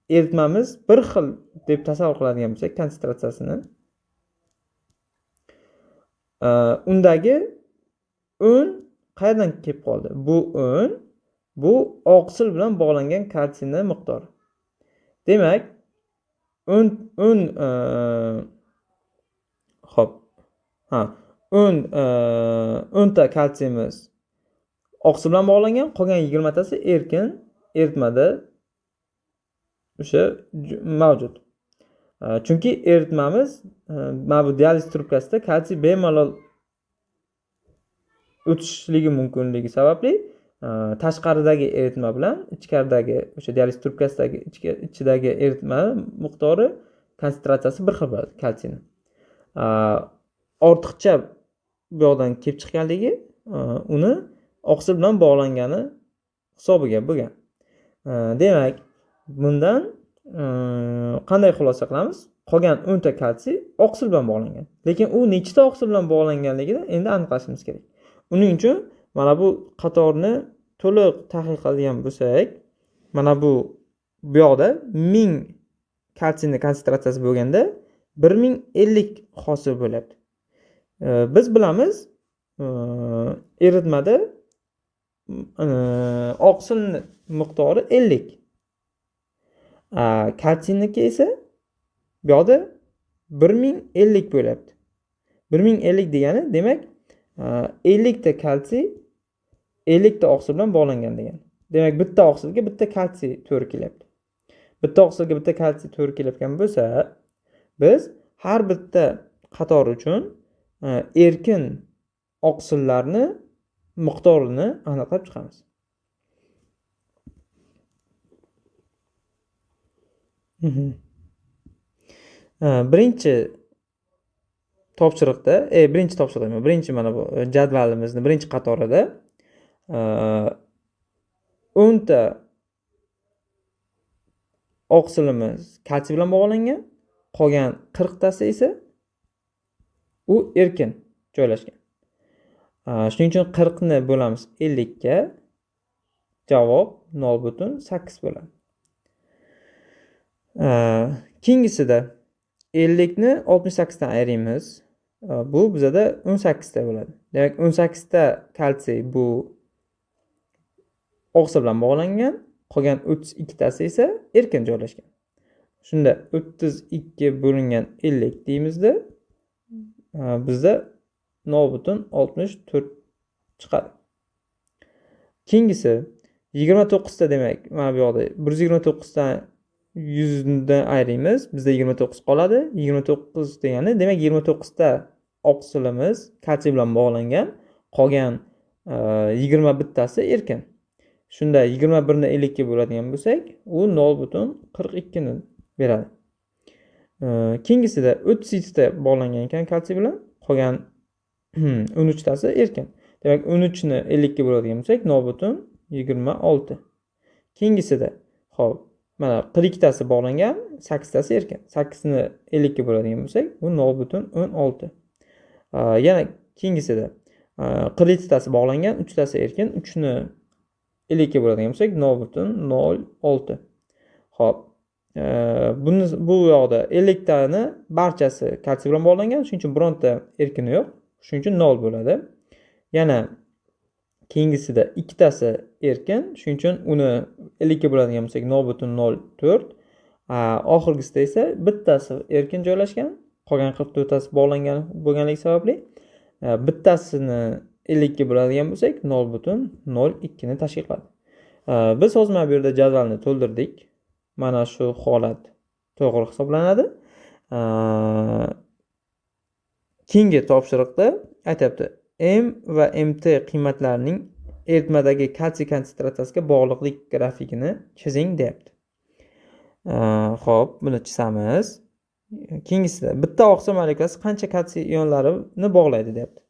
eritmamiz bir xil deb tasavvur qiladigan bo'lsak, konsentratsiyasini, undagi un qayerdan kelib qoldi? Bu un bu oqsil bilan bog'langan kalsiyni miqdori. Demak, o'nta kalsiyimiz oqsil bilan bog'langan, qolgan 20 tasi erkin eritmada o'sha mavjud. Chunki eritmamiz mana bu dializ trubkasida kalsiy bemalol o'tishligi mumkinligi sababli tashqaridagi eritma bilan ichkaridagi o'sha dializ trubkasidagi ichidagi eritma miqdori konsentratsiyasi bir xil bo'ladi kalsiyni. Ortiqcha bu yoqdan kelib chiqqanligi uni oqsil bilan bog'langani hisobiga bo'lgan. Demak, bundan qanday xulosa qilamiz? Qolgan 10 ta kalsiy oqsil bilan bog'langan. Lekin u nechta oqsil bilan bog'langanligini endi aniqlashimiz kerak. Uning uchun mana bu qatorni to'liq tahlil qiladigan bo'lsak, mana bu yoqda 1000 kalsiyni konsentratsiyasi bo'lganda 1050 hosil bo'lyapti. Biz bilamiz, eritmada oqsilni miqdori 50. Kalsiyniki esa bu yoqda 1050 bo'lyapti. 1050 degani, demak, 50 ta kalsiy 50 ta oqsil bilan bog'langan degani. Demak, bitta oqsilga bitta kalsiy to'g'ri kelyapti. Bitta oqsilga bitta kalsiy to'g'ri kelayotgan bo'lsa, biz har bitta qator uchun erkin oqsillarni miqdorini aniqlab chiqamiz. Birinchi topshiriqda, birinchi mana bu jadvalimizni birinchi qatorida 10 ta oqsilimiz kalsiy bilan bog'langan, qolgan 40 tasi esa u erkin joylashgan. Shuning uchun 40 ni bo'lamiz 50 ga, javob 0,8 bo'ladi. Keyingisida 50 ni 68 dan ayiramiz. Bu bizada 18 ta bo'ladi. Demak, 18 ta kalsiy bu oqsil bilan bog'langan, qolgan 32 tasi esa erkin joylashgan. Shunda 32 bo'lingan 50 deymizda bizda 0,64 chiqadi. Keyingisi 29 ta, demak, mana bu yoqda 129 dan 100 dan ayiramiz. Bizda 29 qoladi. 29 degani, demak, 29 ta oqsilimiz kalsiy bilan bog'langan, qolgan 21 tasi erkin. Shunda 21 ni 50 ga bo'ladigan bo'lsak, u 0,42 ni beradi. Keyingisida 32 ta bog'langan ekan kalsiy bilan, qolgan 13 tasi erkin. Demak, 13 ni 50 ga bo'ladigan bo'lsak, 0,26. Keyingisida, xo'p, mana 42 tasi bog'langan, 8 tasi erkin. 8 ni 50 ga bo'ladigan bo'lsak, bu 0,16. Yana keyingisida 42 tasi bog'langan, 3 tasi erkin, 3 ni 50 ga bo'ladigan bo'lsak, 0,06. Xo'p, bu yoqda 50 tani barchasi kalsiy bilan bog'langan, shuning uchun bironta erkini yo'q. Shuning uchun 0 bo'ladi. Yana keyingisida 2 tasi erkin, shuning uchun uni 50 ga bo'ladigan bo'lsak 0,04. Oxirgisida esa bittasi erkin joylashgan, qolgan 44 tasi bog'langan bo'lganligi sababli bittasini 50 ga bo'ladigan bo'lsak 0,02 ni tashkil qiladi. Biz hozir mana bu yerda jadvalni to'ldirdik. Mana shu holat to'g'ri hisoblanadi. Keyingi topshiriqda aytibdi, M va MT qiymatlarining eritmadagi kalsiy konsentratsiyasiga bog'liqlik grafikini chizing deyapti. Xo'p, buni chizamiz. Keyingisida bitta oqsil molekulasi qancha kalsiy ionlarini bog'laydi deyapti.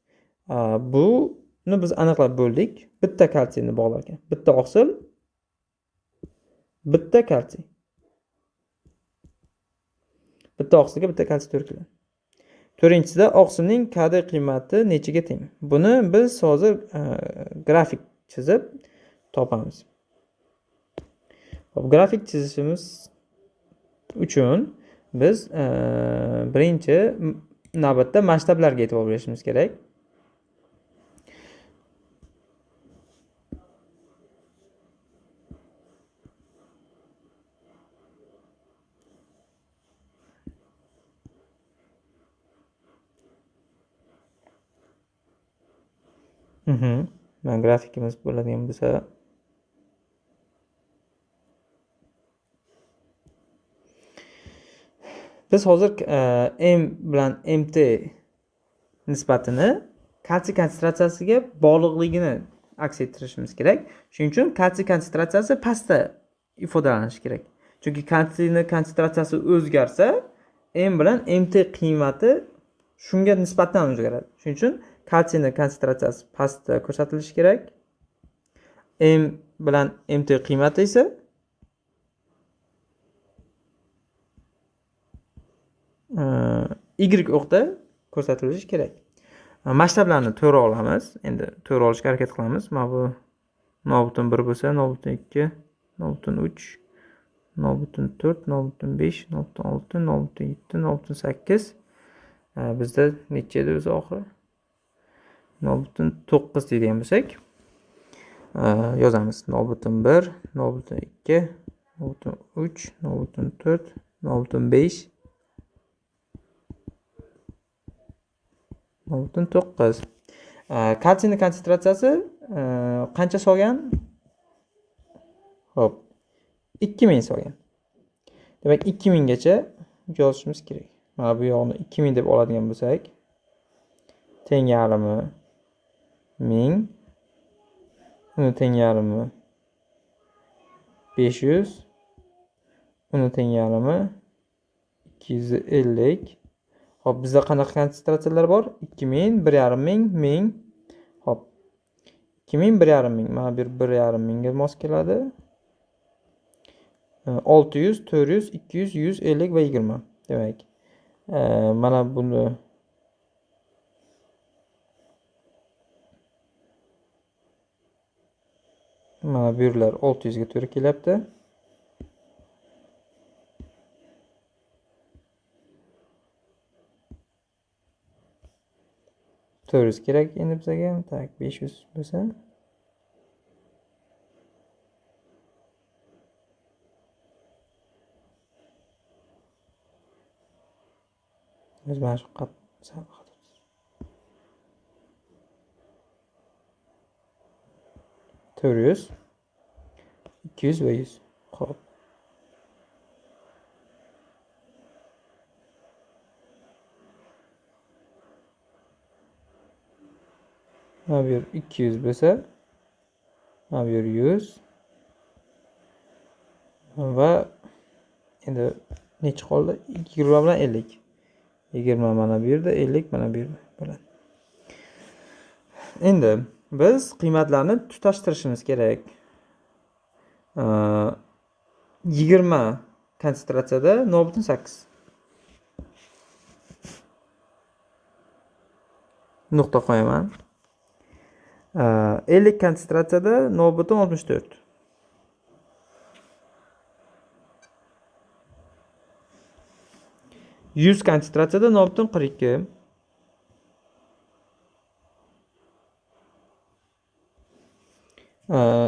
Buni biz aniqlab bo'ldik. Bitta kalsiyni bog'lar ekan. Bitta oqsil, bitta kalsiy. Bitta oqsilga bitta kalsiy to'rkiladi. To'rtinchisida oqsilning KD qiymati nechaga teng? Buni biz hozir grafik chizib topamiz. Hop, grafik chizishimiz uchun biz birinchi navbatda masshtablarga e'tibor berishimiz kerak. Men grafikimiz bo'ladigan bo'lsa, biz hozir M bilan MT nisbatini kalsiy konsentratsiyasiga bog'liqligini aks ettirishimiz kerak. Shuning uchun kalsiy konsentratsiyasi pastda ifodalanishi kerak. Chunki kalsiyning konsentratsiyasi o'zgarsa, M bilan MT qiymati shunga nisbatan o'zgaradi. Shuning uchun kalsiyning konsentratsiyasi pastda ko'rsatilishi kerak. M bilan MT qiymati esa Y o'qda ko'rsatilishi kerak. Masshtablarni to'g'ri olamiz. Endi to'g'ri olishga harakat qilamiz. Mana bu 0.1 bo'lsa, 0.2, 0.3, 0.4, 0.5, 0.6, 0.7, 0.8. Bizda necha edi o'zi oxiri? 0.9 deydigan bo'lsak, yozamiz 0.1, 0.2, 0.3, 0.4, 0.5, 0.9. Kalsiyning konsentratsiyasi qancha solgan? Xo'p, 2000 solgan. Demak, 2000 gacha yozishimiz kerak. Mana bu yoqni 2000 deb oladigan bo'lsak, teng yarimi 1000, uni teng yarimi 500, uni teng yarimi 250. Hop, bizda qanaqa konsentratsiyalar bor? 2000, 1.5 1000. Hop. 2000, 1.5 ming. Mana bir 1.5 mingga mos keladi. 600, 400, 200, 150 va 20. Demak, mana buni mana bu yerlar 600 ga to'g'ri kelyapti. To'g'ri kerak endi bizga. Tak, 500 bo'lsa. Biz mana shu qat 400, 200 va 100. Xo'p. Mana bu yer 200 bo'lsa, mana bu yer 100 va endi necha qoldi? 20 bilan 50. 20 mana bu yerda, 50 mana bu yerda bo'ladi. Endi biz qiymatlarni tutashtirishimiz kerak. 20 konsentratsiyada 0.8. Nuqta qo'yaman. 50 konsentratsiyada 0.64. Yuz konsentratsiyada 0.42.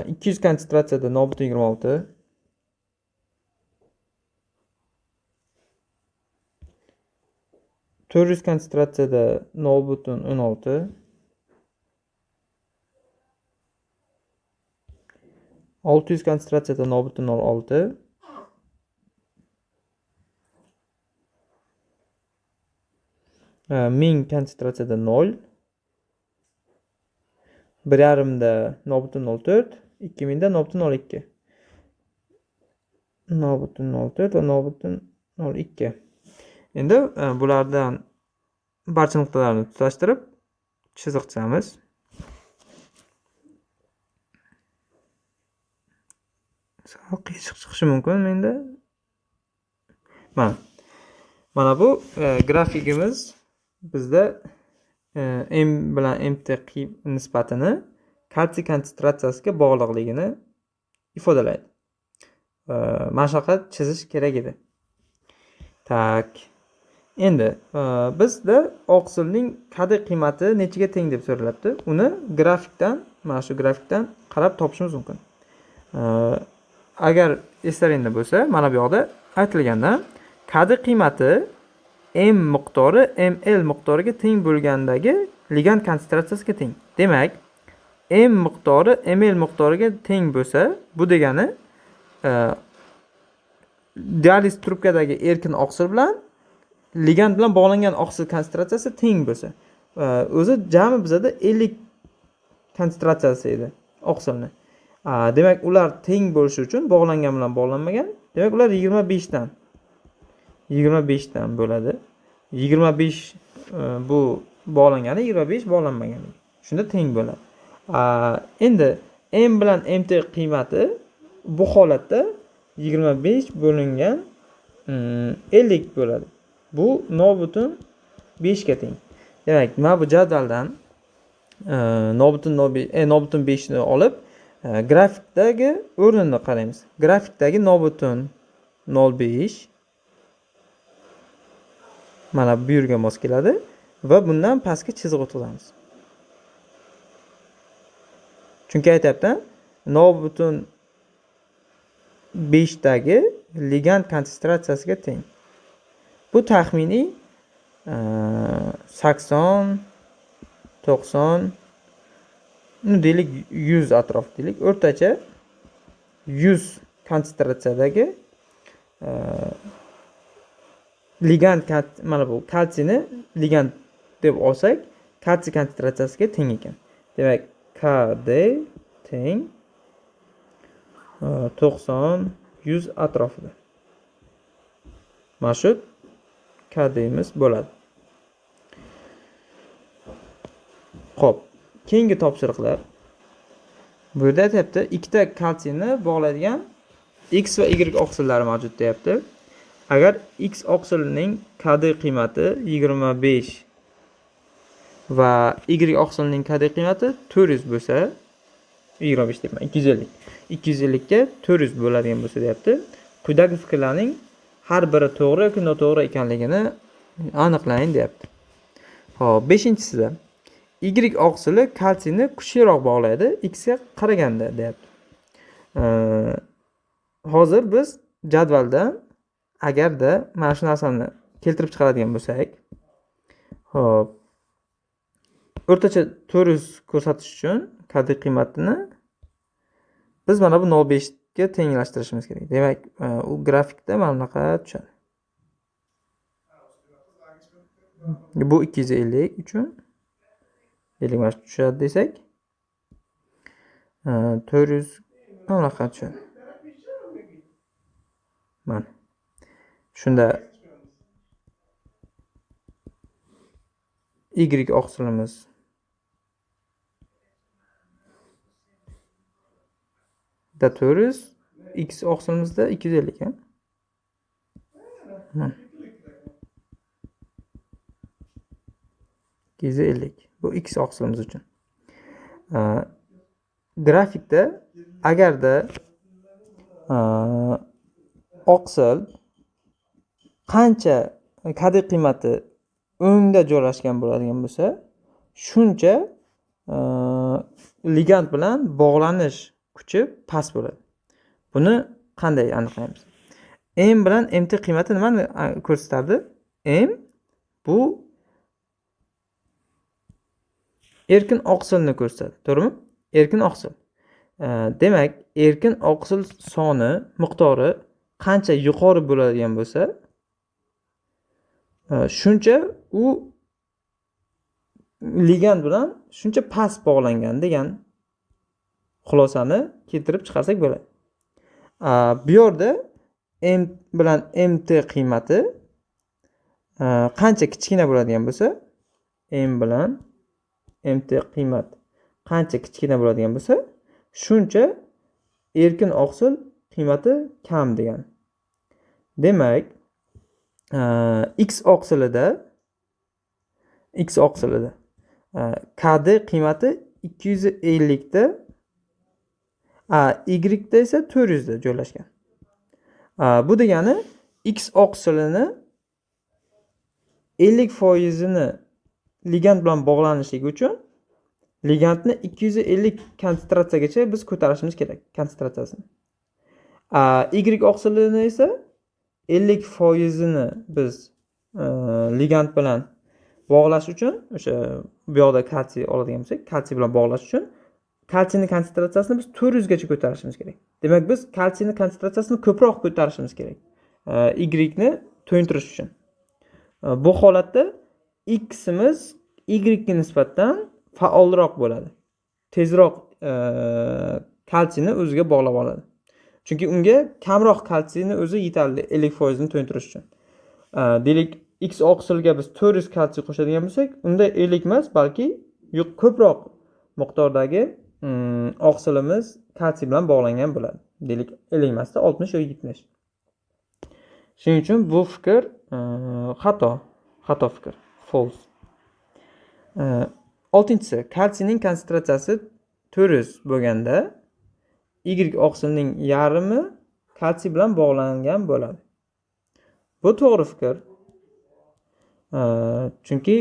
200 konsentratsiyada 0.26. 400 konsentratsiyada 0.16. 600 konsentratsiyada 0.06. 1000 konsentratsiyada 0. 1,5da 0,04, 2000da 0,02. 0,04 va 0,02. Endi bulardan barcha nuqtalarni tutashtirib chiziq chizamiz. Sal qiyshiq chiqishi mumkin menda. Mana bu grafikimiz bizda m bilan mt nisbatini kalsiy konsentratsiyasiga bog'liqligini ifodalaydi. Mana shunaqa chizish kerak edi. Tak. Endi bizda oqsilning qadr qiymati nechaga teng deb so'ralibdi. Uni grafikdan, mana shu grafikdan qarab topishimiz mumkin. Agar eslaringda bo'lsa, mana bu yoqda aytilganda qadr qiymati m miqdori ml miqdoriga teng bo'lgandagi ligand konsentratsiyasiga teng. Demak, m miqdori ml miqdoriga teng bo'lsa, bu degani dializ trubkadagi erkin oqsil bilan ligand bilan bog'langan oqsil konsentratsiyasi teng bo'lsa, o'zi jami bizada 50 konsentratsiyasi edi oqsilni. Demak, ular teng bo'lishi uchun bog'langan bilan bog'lanmagan. Demak, ular 25 dan bo'ladi. 25 bu bog'langani, 25 bog'lanmagani. Shunda teng bo'ladi. Endi m bilan mt qiymati bu holatda 25 bo'lingan 50 bo'ladi. Bu 0,5 ga teng. Demak, mana bu jadvaldan 0,5 ni olib grafikdagi o'rnini qaraymiz. Grafikdagi 0,05 mana bu yerga mos keladi va bundan pastga chiziq o'tkazamiz. Chunki aytayapti, 0,5 dagi ligand konsentratsiyasiga teng. Bu taxminiy 80, 90, deylik 100 atrof deylik. O'rtacha 100 konsentratsiyadagi ligand, mana bu kalsiyni ligand deb olsak, kalsiy konsentratsiyasiga teng ekan. Demak, KD teng 90, 100 atrofida. Mana shu KD'miz bo'ladi. Xo'p, keyingi topshiriqlar. Bu yerda aytibdi, ikkita kalsiyni bog'laydigan X va Y oqsillari mavjud deyapti. Agar X oqsilining KD qiymati 25 va Y oqsilining KD qiymati 400 bo'lsa, 25 deyman, 250. 250 ga 400 bo'ladigan bo'lsa deyapti. Quyidagi fikrlarning har biri to'g'ri yoki noto'g'ri ekanligini aniqlang deyapti. Xo'p, 5-chisida Y oqsili kalsiyni kuchliroq bog'laydi X ga qaraganda deyapti. Hozir biz jadvalda agarda mana shu narsani keltirib chiqaradigan bo'lsak, xo'p, o'rtacha 400 ko'rsatish uchun KD qiymatini biz mana bu 0,5 ga tenglashtirishimiz kerak. Demak, u grafikda mana bunaqa tushadi. Bu 250 uchun delik mana tushadi desak, 400 mana bunaqa tushadi. Mana. Shunda Y oqsilimiz da 400, X oqsilimizda 250 ekan. Mana. 250. Bu X oqsilimiz uchun. Grafikda agarda oqsil qancha KD qiymati o'ngda joylashgan bo'ladigan bo'lsa, shuncha ligand bilan bog'lanish kuchi past bo'ladi. Buni qanday aniqlaymiz? M bilan MT qiymati nimani ko'rsatadi? M bu erkin oqsilni ko'rsatadi, to'g'rimi? Erkin oqsil. Demak, erkin oqsil soni miqdori qancha yuqori bo'ladigan bo'lsa, shuncha u ligand bilan shuncha past bog'langan degan xulosani keltirib chiqarsak bo'ladi. Bu yerda M bilan MT qiymati qancha kichkina bo'ladigan bo'lsa, M bilan MT qiymat qancha kichkina bo'ladigan bo'lsa, shuncha erkin oqsil qiymati kam degan. Demak, X oqsilida KD qiymati 250 da, Y da esa 400 da joylashgan. Bu degani X oqsilini 50%ni ligand bilan bog'lanishligi uchun ligandni 250 konsentratsiyagacha biz ko'tarishimiz kerak, konsentratsiyasini. Y oqsilini esa 50%ni biz ligand bilan bog'lash uchun, o'sha bu yoqda kalsiy oladigan bo'lsak, kalsiy bilan bog'lash uchun kalsiyning konsentratsiyasini biz 400 gacha ko'tarishimiz kerak. Demak, biz kalsiyning konsentratsiyasini ko'proq ko'tarishimiz kerak. Y ni to'yintirish uchun. Bu holatda X'imiz Y ga nisbatan faolroq bo'ladi. Tezroq kalsiyni o'ziga bog'lab oladi. Chunki unga kamroq kalsiyni o'zi yetarli 50% ni to'yintirish uchun. Deylik, X oqsilga biz 400 kalsiy qo'shadigan bo'lsak, unda 50 emas, balki ko'proq miqdordagi oqsilimiz kalsiy bilan bog'langan bo'ladi. Deylik, 50 emasda 60 yoki 70. Shuning uchun bu fikr xato fikr, false. 6-si, kalsiyning konsentratsiyasi 400 bo'lganda Y oqsilning yarmi kalsiy bilan bog'langan bo'ladi. Bu to'g'ri fikr. Chunki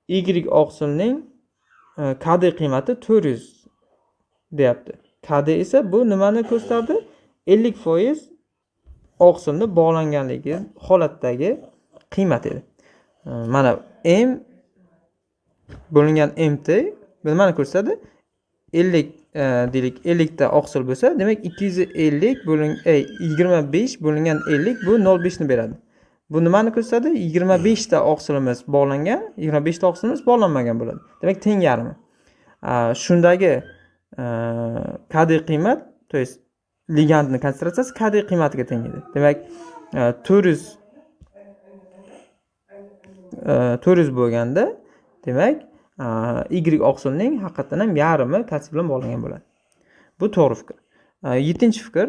Y oqsilning KD qiymati 400 deyapti. KD esa bu nimani ko'rsatadi? 50% oqsilni bog'langanligi holatdagi qiymat edi. Mana M bo'lingan MT nimani ko'rsatadi? 50 deylik, 50 ta oqsil bo'lsa, demak 250 25 bo'lingan 50 bu 0,5 ni beradi. Bu nimani ko'rsatadi? 25 ta oqsilimiz bog'langan, 25 ta oqsilimiz bog'lanmagan bo'ladi. Demak, teng yarmi. Shundagi KD qiymat, to есть ligandning konsentratsiyasi KD qiymatiga teng edi. Demak, 400 bo'lganda, demak, Y oqsilning haqiqatan ham yarmi kalsiy bilan bog'langan bo'ladi. Bu to'g'ri fikr. 7-chi fikr,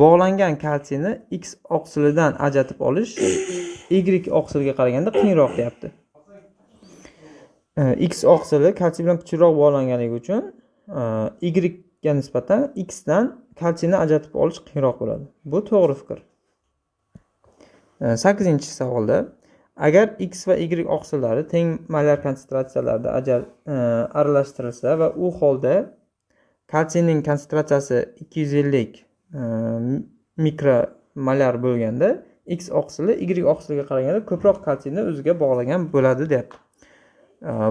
bog'langan kalsiyni X oqsilidan ajratib olish Y oqsilga qaraganda qiyinroq deyapti. X oqsili kalsiy bilan kuchliroq bog'langanligi uchun Y ga nisbatan X dan kalsiyni ajratib olish qiyinroq bo'ladi. Bu to'g'ri fikr. 8-chi savolda, agar X va Y oqsillari teng molar konsentratsiyalarda aralashtirilsa va u holda kalsiyning konsentratsiyasi 250 mikromolar bo'lganda, X oqsili Y oqsiliga qaraganda ko'proq kalsiyni o'ziga bog'lagan bo'ladi deyapti.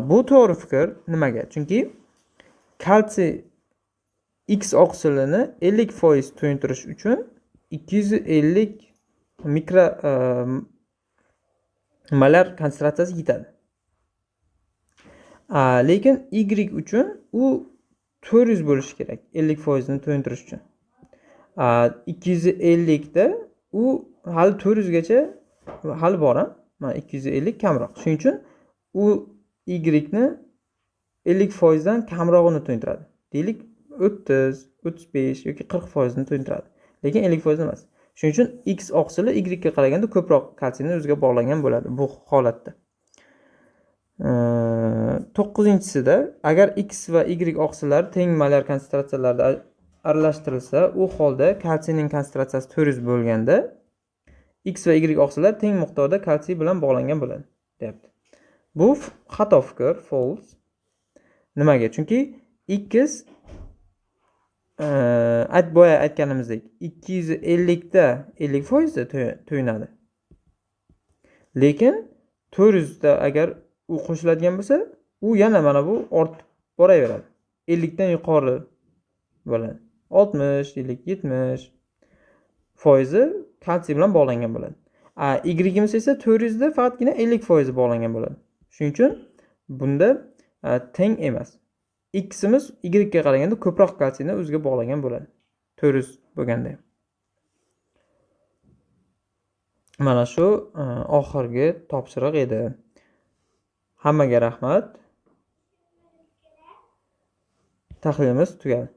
Bu to'g'ri fikr. Nimaga? Chunki kalsiy X oqsilini 50% to'yintirish uchun 250 mikromolar konsentratsiyasi yetadi. Lekin Y uchun u 400 bo'lishi kerak 50% ni to'yintirish uchun. 250 da u hali 400 gacha hali bor, mana 250 kamroq. Shuning uchun u Y ni 50% dan kamrog'ini to'yintiradi. Deylik, 30, 35 yoki 40% ni to'yintiradi. Lekin 50% emas. Shuning uchun X oqsili Y ga qaraganda ko'proq kalsiyni o'ziga bog'lagan bo'ladi bu holatda. 9-sida, agar X va Y oqsillari teng molar konsentratsiyalarda aralashtirilsa, u holda kalsiyning konsentratsiyasi 400 bo'lganda X va Y oqsillar teng miqdorda kalsiy bilan bog'langan bo'ladi, deyapti. Bu xato fikr, false. Nimaga? Chunki X boya aytganimizdek 250 da 50% to'yinadi. Lekin 400 da agar u qo'shiladigan bo'lsa, u yana mana bu ortib boraveradi. 50 dan yuqori bo'ladi. 60, 70 foizi kalsiy bilan bog'langan bo'ladi. Y esa 400 da faqatgina 50% bog'langan bo'ladi. Shuning uchun bunda teng emas. Ximiz y ga qaraganda ko'proq kalsiyni o'ziga bog'lagan bo'ladi. 400 bo'lganda. Mana shu oxirgi topshiriq edi. Hammaga rahmat. Tahlilimiz tugadi.